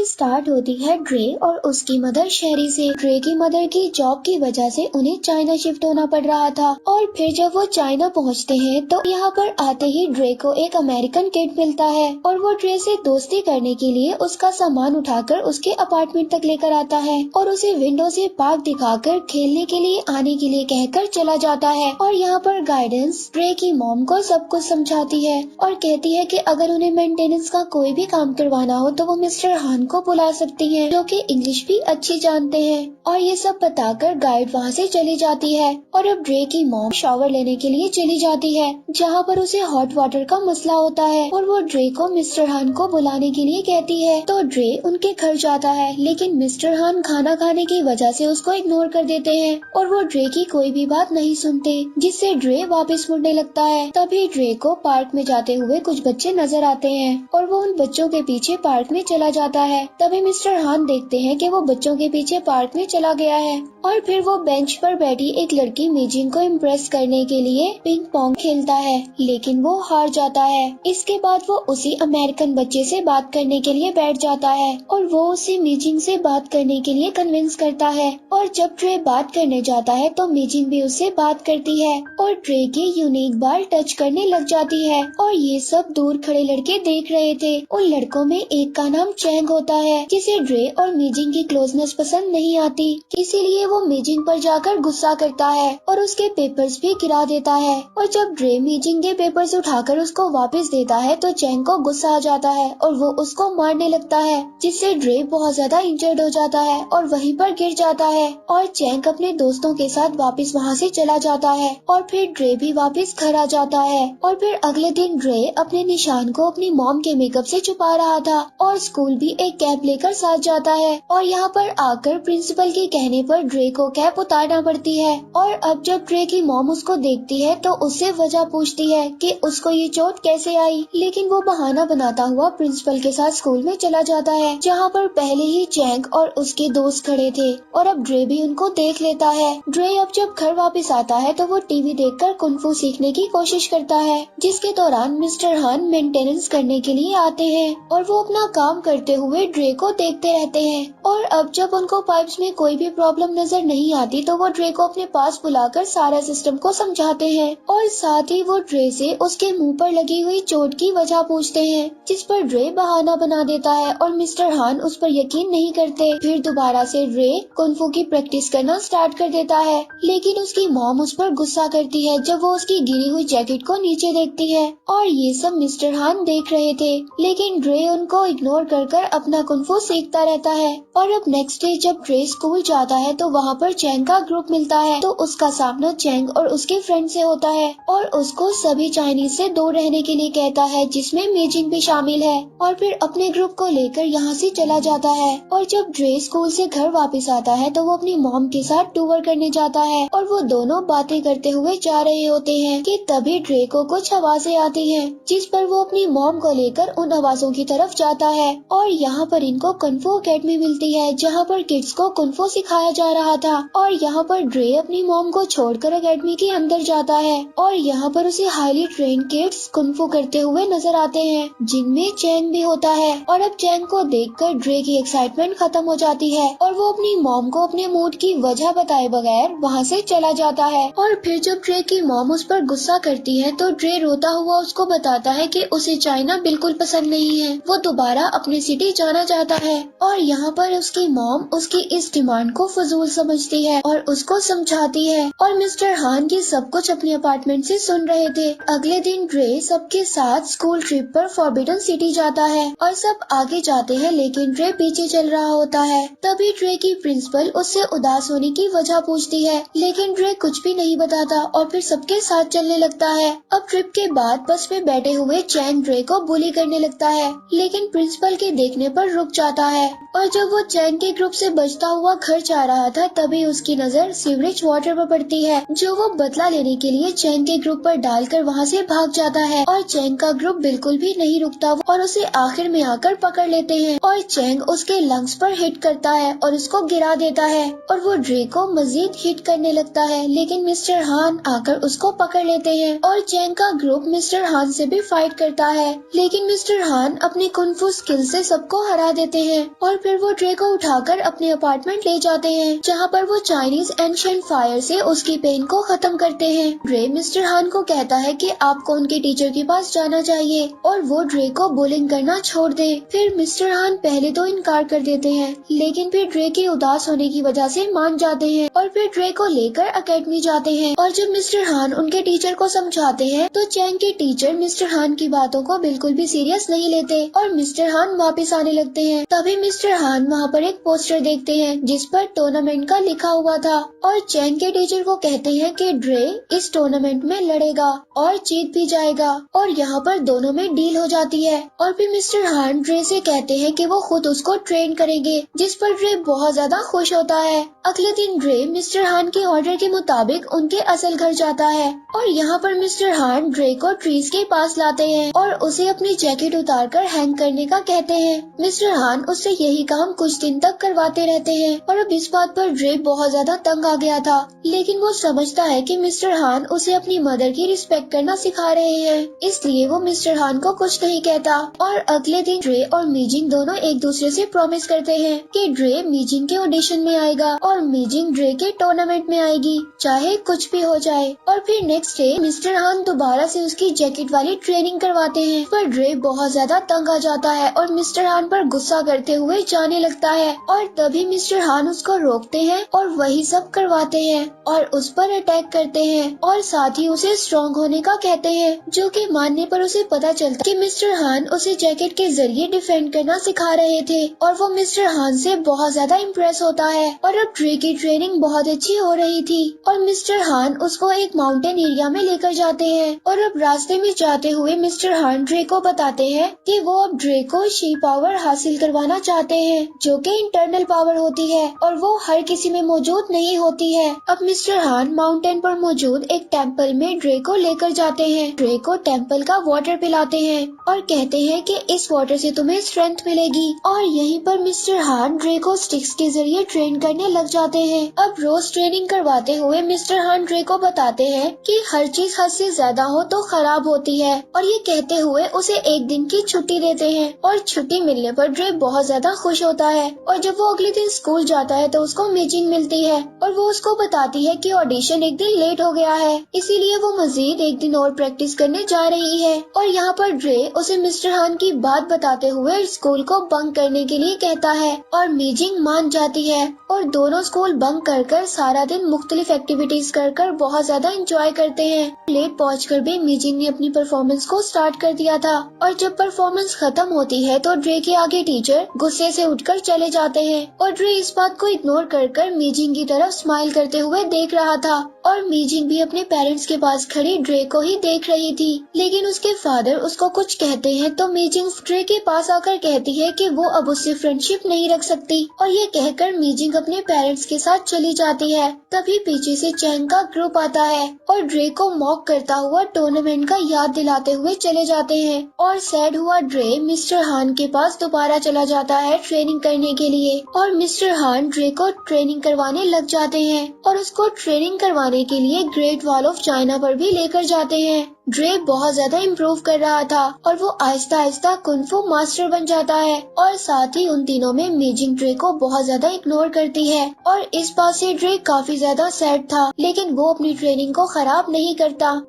कहानी स्टार्ट होती है ड्रे और उसकी मदर शेरी से। ड्रे की मदर की जॉब की वजह से उन्हें चाइना शिफ्ट होना पड़ रहा था और फिर जब वो चाइना पहुंचते हैं तो यहाँ पर आते ही ड्रे को एक अमेरिकन किड मिलता है और वो ड्रे से दोस्ती करने के लिए उसका सामान उठाकर उसके अपार्टमेंट तक लेकर आता है और उसे विंडो से पार्क दिखाकर खेलने के लिए आने के लिए कहकर चला जाता है। और यहाँ पर गाइडेंस ड्रे की मॉम को सब कुछ समझाती है और कहती है कि अगर उन्हें मेंटेनेंस का कोई भी काम करवाना हो तो वो मिस्टर हान को बुला सकती हैं, जो कि इंग्लिश भी अच्छी जानते हैं। और ये सब बताकर गाइड वहाँ से चली जाती है और अब ड्रे की मॉम शावर लेने के लिए चली जाती है, जहाँ पर उसे हॉट वाटर का मसला होता है और वो ड्रे को मिस्टर हान को बुलाने के लिए कहती है। तो ड्रे उनके घर जाता है, लेकिन मिस्टर हान खाना खाने की वजह से उसको इग्नोर कर देते हैं और वो ड्रे की कोई भी बात नहीं सुनते, जिससे ड्रे वापस मुड़ने लगता है। तभी ड्रे को पार्क में जाते हुए कुछ बच्चे नजर आते हैं और वो उन बच्चों के पीछे पार्क में चला जाता है। तभी मिस्टर हान देखते हैं कि वो बच्चों के पीछे पार्क में चला गया है और फिर वो बेंच पर बैठी एक लड़की मीजिंग को इम्प्रेस करने के लिए पिंग पोंग खेलता है, लेकिन वो हार जाता है। इसके बाद वो उसी अमेरिकन बच्चे से बात करने के लिए बैठ जाता है और वो उसे मीजिंग से बात करने के लिए कन्विंस करता है। और जब ड्रे बात करने जाता है तो मीजिंग भी उससे बात करती है और ड्रे के यूनिक बाल टच करने लग जाती है। और ये सब दूर खड़े लड़के देख रहे थे। उन लड़कों में एक का नाम चैंग होता है, जिसे ड्रे और मीजिंग की क्लोजनेस पसंद नहीं आती, इसीलिए वो मीजिंग पर जाकर गुस्सा करता है और उसके पेपर्स भी गिरा देता है। और जब ड्रे मीजिंग के पेपर्स उठाकर उसको वापस देता है तो चैंग को गुस्सा आ जाता है और वो उसको मारने लगता है, जिससे ड्रे बहुत ज्यादा इंजर्ड हो जाता है और वहीं पर गिर जाता है। और चैंग अपने दोस्तों के साथ वापस वहाँ से चला जाता है और फिर ड्रे भी वापस घर आ जाता है। और फिर अगले दिन ड्रे अपने निशान को अपनी मॉम के मेकअप से छुपा रहा था और स्कूल भी एक कैप लेकर साथ जाता है और यहाँ पर आकर प्रिंसिपल के कहने पर ड्रे को कैप उतारना पड़ती है। और अब जब ड्रे की मॉम उसको देखती है तो उससे वजह पूछती है कि उसको ये चोट कैसे आई, लेकिन वो बहाना बनाता हुआ प्रिंसिपल के साथ स्कूल में चला जाता है, जहाँ पर पहले ही चैंग और उसके दोस्त खड़े थे और अब ड्रे भी उनको देख लेता है। ड्रे अब जब घर वापस आता है तो वो टीवी देखकर कुंफू सीखने की कोशिश करता है, जिसके दौरान मिस्टर हान मेंटेनेंस करने के लिए आते हैं और वो अपना काम करते हुए ड्रे को देखते रहते हैं। और अब जब उनको पाइप्स में कोई भी प्रॉब्लम नजर नहीं आती तो वो ड्रे को अपने पास बुलाकर सारा सिस्टम को समझाते हैं और साथ ही वो ड्रे से उसके मुंह पर लगी हुई चोट की वजह पूछते हैं, जिस पर ड्रे बहाना बना देता है और मिस्टर हान उस पर यकीन नहीं करते। फिर दोबारा से ड्रे कुंफू की प्रैक्टिस करना स्टार्ट कर देता है, लेकिन उसकी मॉम उस पर गुस्सा करती है जब वो उसकी गिरी हुई जैकेट को नीचे देखती है। और ये सब मिस्टर हान देख रहे थे, लेकिन ड्रे उनको इग्नोर कर अपना कुंफू सीखता रहता है। और अब नेक्स्ट डे जब ड्रे स्कूल जाता है तो वहाँ पर चैंग का ग्रुप मिलता है, तो उसका सामना चैंग और उसके फ्रेंड से होता है और उसको सभी चाइनीज से दूर रहने के लिए कहता है, जिसमें मीजिंग भी शामिल है। और फिर अपने ग्रुप को लेकर यहाँ से चला जाता है। और जब ड्रे स्कूल से घर वापस आता है तो वो अपनी मॉम के साथ टूर करने जाता है और वो दोनों बातें करते हुए जा रहे होते हैं कि तभी ड्रे को कुछ आवाजें आती हैं, जिस पर वो अपनी मॉम को लेकर उन आवाजों की तरफ जाता है। और यहाँ पर इनको कुंफू एकेडमी मिलती है, जहाँ पर किड्स को कुंफू सिखाया जा रहा था। और यहाँ पर ड्रे अपनी मॉम को छोड़कर एकेडमी के अंदर जाता है और यहाँ पर उसे हाईली ट्रेन किड्स कुंफू करते हुए नजर आते हैं, जिनमें चैंग भी होता है। और अब चैंग को देखकर ड्रे की एक्साइटमेंट खत्म हो जाती है और वो अपनी मॉम को अपने मूड की वजह बताए बगैर वहाँ से चला जाता है। और फिर जब ड्रे की मॉम उस पर गुस्सा करती है तो ड्रे रोता हुआ उसको बताता है कि उसे चाइना बिल्कुल पसंद नहीं है, वो दोबारा अपनी सिटी जाना चाहता है। और यहाँ पर उसकी मॉम उसकी इस डिमांड को फजूल समझती है और उसको समझाती है और मिस्टर हान की सब कुछ अपने अपार्टमेंट से सुन रहे थे। अगले दिन ड्रे सबके साथ स्कूल ट्रिप पर फॉरबिडन सिटी जाता है और सब आगे जाते हैं, लेकिन ड्रे पीछे चल रहा होता है। तभी ड्रे की प्रिंसिपल उससे उदास होने की वजह पूछती है, लेकिन ड्रे कुछ भी नहीं बताता और फिर सबके साथ चलने लगता है। अब ट्रिप के बाद बस में बैठे हुए चैंग ड्रे को बुली करने लगता है, लेकिन प्रिंसिपल के देखने पर रुक जाता है। और जब वो चैंग के ग्रुप से बचता हुआ घर जा रहा था तभी उसकी नजर सीवरेज वाटर पर पड़ती है, जो वो बदला लेने के लिए चैंग के ग्रुप पर डालकर वहाँ से भाग जाता है। और चैंग का ग्रुप बिल्कुल भी नहीं रुकता और उसे आखिर में आकर पकड़ लेते हैं और चैंग उसके लंग्स पर हिट करता है और उसको गिरा देता है और वो ड्रे को मजीद हिट करने लगता है, लेकिन मिस्टर हान आकर उसको पकड़ लेते हैं और चैंग का ग्रुप मिस्टर हान से भी फाइट करता है, लेकिन मिस्टर हान अपनी कुंफू स्किल से सबको हरा देते हैं और फिर वो ड्रे को उठाकर अपने अपार्टमेंट ले जाते हैं, जहाँ पर वो चाइनीज एंशिएंट फायर से उसकी पेन को खत्म करते हैं। ड्रे मिस्टर हान को कहता है कि आपको उनके टीचर के पास जाना चाहिए और वो ड्रे को बुलिंग करना छोड़ दे। फिर मिस्टर हान पहले तो इनकार कर देते हैं, लेकिन फिर ड्रे के उदास होने की वजह से मान जाते हैं और फिर ड्रे को लेकर अकेडमी जाते हैं। और जब मिस्टर हान उनके टीचर को समझाते हैं तो चैंग के टीचर मिस्टर हान की बातों को बिल्कुल भी सीरियस नहीं लेते और मिस्टर हान वापस आने लगते हैं। तभी मिस्टर हान वहाँ पर एक पोस्टर देखते हैं जिस पर टूर्नामेंट का लिखा हुआ था और चैंग के टीचर को कहते हैं कि ड्रे इस टूर्नामेंट में लड़ेगा और जीत भी जाएगा और यहाँ पर दोनों में डील हो जाती है। और फिर मिस्टर हान ड्रे से कहते हैं कि वो खुद उसको ट्रेन करेंगे, जिस पर ड्रे बहुत ज्यादा खुश होता है। अगले दिन ड्रे मिस्टर हान के ऑर्डर के मुताबिक उनके असल घर जाता है और यहाँ पर मिस्टर हान ड्रे को ट्रीज के पास लाते हैं और उसे अपनी जैकेट उतारकर हैंग करने का कहते हैं। मिस्टर हान उससे यही काम कुछ दिन तक करवाते रहते हैं और अब इस बात पर ड्रे बहुत ज्यादा तंग आ गया था, लेकिन वो समझता है कि मिस्टर हान उसे अपनी मदर की रिस्पेक्ट करना सिखा रहे हैं, इसलिए वो मिस्टर हान को कुछ नहीं कहता। और अगले दिन ड्रे और मीजिंग दोनों एक दूसरे से प्रॉमिस करते हैं कि ड्रे मीजिंग के ऑडिशन में आएगा और मीजिंग ड्रे के टूर्नामेंट में आएगी, चाहे कुछ भी हो जाए। और फिर नेक्स्ट डे मिस्टर हान दोबारा से उसकी जैकेट वाली ट्रेनिंग करवाते हैं, पर ड्रे बहुत ज्यादा तंग आ जाता है और मिस्टर हान पर गुस्सा करते हुए जाने लगता है और तभी मिस्टर हान उसको रोकते हैं और वही सब करवाते हैं और उस पर अटैक करते हैं और साथ ही उसे स्ट्रॉन्ग होने का कहते हैं, जो कि मानने पर उसे पता चलता कि मिस्टर हान उसे जैकेट के जरिए डिफेंड करना सिखा रहे थे और वो मिस्टर हान से बहुत ज्यादा इम्प्रेस होता है। और अब ड्रे की ट्रेनिंग बहुत अच्छी हो रही थी और मिस्टर हान उसको एक माउंटेन एरिया में लेकर जाते हैं और अब रास्ते में जाते हुए मिस्टर हान ड्रे को बताते हैं कि वो अब ड्रे को शी पावर हासिल करवाना चाहते हैं, जो कि इंटरनल पावर होती है और वो हर किसी में मौजूद नहीं होती है। अब मिस्टर हान माउंटेन पर मौजूद एक टेम्पल में ड्रे को लेकर जाते हैं। ड्रे को टेम्पल का वाटर पिलाते हैं और कहते हैं कि इस वाटर से तुम्हें स्ट्रेंथ मिलेगी और यहीं पर मिस्टर हान ड्रे को स्टिक्स के जरिए ट्रेन करने लग जाते हैं। अब रोज ट्रेनिंग करवाते हुए मिस्टर हान ड्रे को बताते हैं कि हर चीज हद से ज्यादा हो तो खराब होती है और ये कहते हुए उसे एक दिन की छुट्टी देते हैं और छुट्टी मिलने पर ड्रे बहुत ज्यादा खुश होता है। और जब वो अगले दिन स्कूल जाता है तो उसको मीटिंग मिलती है और वो उसको बताती है कि ऑडिशन एक दिन लेट हो गया है, इसीलिए वो मजीद एक दिन और प्रैक्टिस करने जा रही है। और यहाँ पर ड्रे उसे मिस्टर हान की बात बताते हुए स्कूल को बंक करने के लिए कहता है और मीजिंग मान जाती है और दोनों स्कूल बंक कर सारा दिन मुख्तलिफ एक्टिविटीज कर बहुत ज्यादा एंजॉय करते हैं। लेट पहुंचकर भी मीजिंग ने अपनी परफॉर्मेंस को स्टार्ट कर दिया था और जब परफॉर्मेंस खत्म होती है तो ड्रे के आगे टीचर गुस्से से उठकर चले जाते हैं और ड्रे इस बात को इग्नोर कर मीजिंग की तरफ स्माइल करते हुए देख रहा था और मीजिंग भी अपने पेरेंट्स के पास खड़ी ड्रे को ही देख रही थी, लेकिन उसके फादर उसको कुछ कहते हैं तो मीजिंग ड्रे के पास आकर कहती है कि वो अब उससे फ्रेंडशिप नहीं रख सकती और ये कहकर मीजिंग अपने पेरेंट्स के साथ चली जाती है। तभी पीछे से चैंग का ग्रुप आता है और ड्रे को मॉक करता हुआ टूर्नामेंट का याद दिलाते हुए चले जाते हैं और सैड हुआ ड्रे मिस्टर हान के पास दोबारा चला जाता है ट्रेनिंग करने के लिए और मिस्टर हान ड्रे को ट्रेनिंग करवाने लग जाते हैं और उसको ट्रेनिंग करवाने के लिए ग्रेट वॉल ऑफ चाइना पर भी लेकर जाते हैं। ड्रे बहुत ज्यादा इम्प्रूव कर रहा था और वो आहिस्ता आहिस्ता कुंफू मास्टर बन जाता है और साथ ही उन दिनों में मीजिंग ड्रे को बहुत ज्यादा इग्नोर करती है और इस बात से ड्रे काफी ज्यादा सैड था, लेकिन वो अपनी ट्रेनिंग को खराब नहीं करता।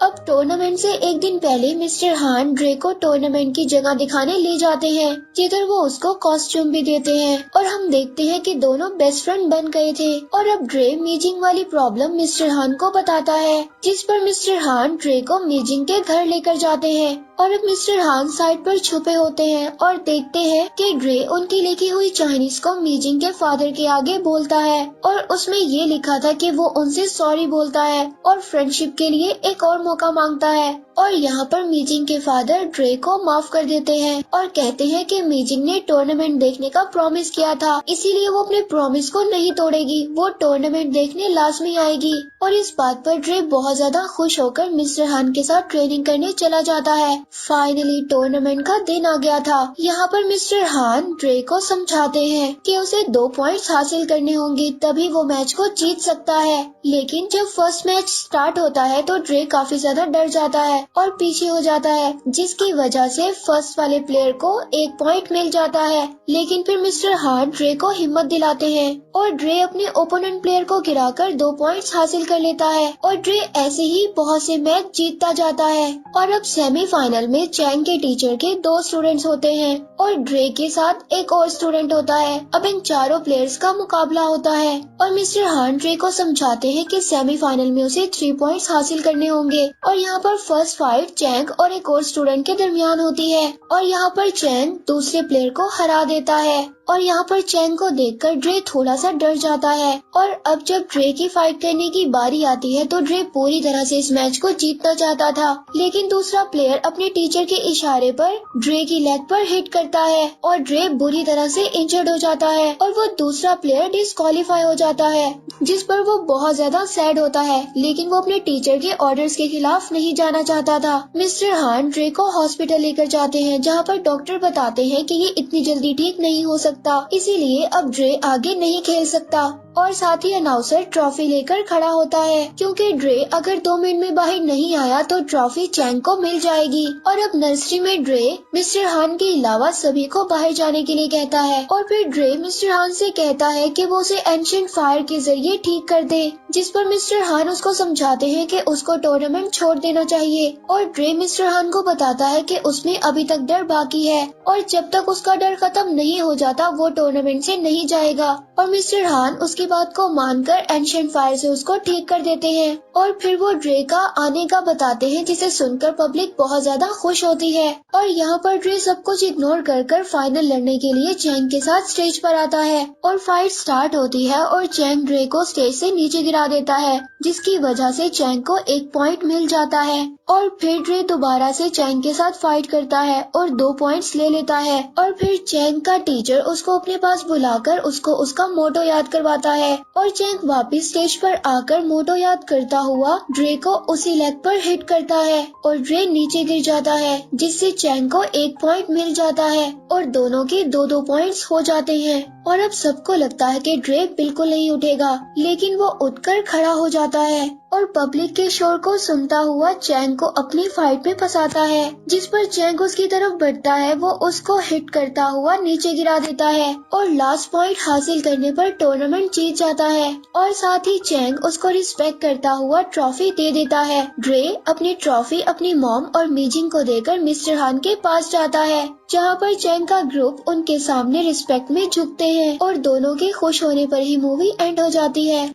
अब टूर्नामेंट से एक दिन पहले मिस्टर हान ड्रे को टूर्नामेंट की जगह दिखाने ले जाते हैं, जिधर वो उसको कॉस्ट्यूम भी देते हैं और हम देखते हैं कि दोनों बेस्ट फ्रेंड बन गए थे। और अब ड्रे मीजिंग वाली प्रॉब्लम मिस्टर हान को बताता है, जिस पर मिस्टर हान ड्रे को मीजिंग के घर लेकर जाते हैं और अब मिस्टर हान साइड पर छुपे होते हैं और देखते हैं कि ड्रे उनकी लिखी हुई चाइनीज को मीजिंग के फादर के आगे बोलता है और उसमें ये लिखा था कि वो उनसे सॉरी बोलता है और फ्रेंडशिप के लिए एक और मौका मांगता है। और यहाँ पर मीजिंग के फादर ड्रे को माफ कर देते हैं और कहते हैं कि मीजिंग ने टूर्नामेंट देखने का प्रॉमिस किया था, इसीलिए वो अपने प्रॉमिस को नहीं तोड़ेगी, वो टूर्नामेंट देखने लाजमी आएगी। और इस बात पर ड्रे बहुत ज्यादा खुश होकर मिस्टर हान के साथ ट्रेनिंग करने चला जाता है। फाइनली टूर्नामेंट का दिन आ गया था। यहाँ पर मिस्टर हान ड्रे को समझाते हैं कि उसे 2 पॉइंट्स हासिल करने होंगे, तभी वो मैच को जीत सकता है। लेकिन जब फर्स्ट मैच स्टार्ट होता है तो ड्रे काफी ज्यादा डर जाता है और पीछे हो जाता है, जिसकी वजह से फर्स्ट वाले प्लेयर को 1 पॉइंट मिल जाता है। लेकिन फिर मिस्टर हान ड्रे को हिम्मत दिलाते हैं और ड्रे अपने ओपोनेंट प्लेयर को गिराकर 2 पॉइंट्स हासिल कर लेता है और ड्रे ऐसे ही बहुत से मैच जीतता जाता है। और अब सेमीफाइनल में चैंग के टीचर के 2 स्टूडेंट्स होते हैं और ड्रे के साथ एक और स्टूडेंट होता है। अब इन चारों प्लेयर्स का मुकाबला होता है और मिस्टर हान ड्रे को समझाते हैं कि सेमीफाइनल में उसे 3 पॉइंट्स हासिल करने होंगे। और यहाँ पर फर्स्ट फाइट चैंग और एक और स्टूडेंट के दरमियान होती है और यहाँ पर चैंग दूसरे प्लेयर को हरा देता है और यहाँ पर चैंग को देखकर ड्रे थोड़ा सा डर जाता है। और अब जब ड्रे की फाइट करने की बारी आती है तो ड्रे पूरी तरह से इस मैच को जीतना चाहता था, लेकिन दूसरा प्लेयर अपने टीचर के इशारे पर ड्रे की लेग पर हिट करता है और ड्रे बुरी तरह से इंजर्ड हो जाता है और वो दूसरा प्लेयर डिस्क्वालीफाई हो जाता है, जिस पर वो बहुत ज्यादा सैड होता है। लेकिन वो अपने टीचर के ऑर्डर्स के खिलाफ नहीं जाना चाहता था। मिस्टर हान ड्रे को हॉस्पिटल लेकर जाते हैं, जहाँ पर डॉक्टर बताते हैं कि ये इतनी जल्दी ठीक नहीं हो सकता, इसीलिए अब ड्रे आगे नहीं खेल सकता। और साथ ही अनाउंसर ट्रॉफी लेकर खड़ा होता है, क्योंकि ड्रे अगर 2 मिनट में बाहर नहीं आया तो ट्रॉफी चैंग को मिल जाएगी। और अब नर्सरी में ड्रे मिस्टर हान के अलावा सभी को बाहर जाने के लिए कहता है और फिर ड्रे मिस्टर हान से कहता है कि वो उसे एंशिएंट फायर के जरिए ठीक कर दे, जिस पर मिस्टर हान उसको समझाते हैं कि उसको टूर्नामेंट छोड़ देना चाहिए। और ड्रे मिस्टर हान को बताता है कि उसमें अभी तक डर बाकी है और जब तक उसका डर खत्म नहीं हो जाता वो टूर्नामेंट से नहीं जाएगा। और मिस्टर हान उसकी बात को मानकर एंशिएंट फायर से उसको ठीक कर देते हैं और फिर वो ड्रे का आने का बताते हैं, जिसे सुनकर पब्लिक बहुत ज्यादा खुश होती है। और यहाँ पर ड्रे सब कुछ इग्नोर कर फाइनल लड़ने के लिए चैंग के साथ स्टेज पर आता है और फाइट स्टार्ट होती है और चैंग ड्रे को स्टेज से नीचे गिरा देता है, जिसकी वजह से चैंग को 1 पॉइंट मिल जाता है। और फिर ड्रे दोबारा से चैंग के साथ फाइट करता है और 2 पॉइंट्स ले लेता है। और फिर चैंग का टीचर उसको अपने पास बुलाकर उसको उसका मोटो याद करवाता है और चैंग वापस स्टेज पर आकर मोटो याद करता हुआ ड्रे को उसी लेग पर हिट करता है और ड्रे नीचे गिर जाता है, जिससे चैंग को 1 पॉइंट मिल जाता है और दोनों के 2-2 पॉइंट्स हो जाते हैं। और अब सबको लगता है कि ड्रे बिल्कुल नहीं उठेगा, लेकिन वो उठकर खड़ा हो जाता है और पब्लिक के शोर को सुनता हुआ चैंग को अपनी फाइट में फंसाता है, जिस पर चैंग उसकी तरफ बढ़ता है। वो उसको हिट करता हुआ नीचे गिरा देता है और लास्ट पॉइंट हासिल करने पर टूर्नामेंट जीत जाता है और साथ ही चैंग उसको रिस्पेक्ट करता हुआ ट्रॉफी दे देता है। ड्रे अपनी ट्रॉफी अपनी मॉम और मीजिंग को देकर मिस्टर हान के पास जाता है, जहाँ पर चैंग का ग्रुप उनके सामने रिस्पेक्ट में झुकते हैं और दोनों के खुश होने पर ही मूवी एंड हो जाती है।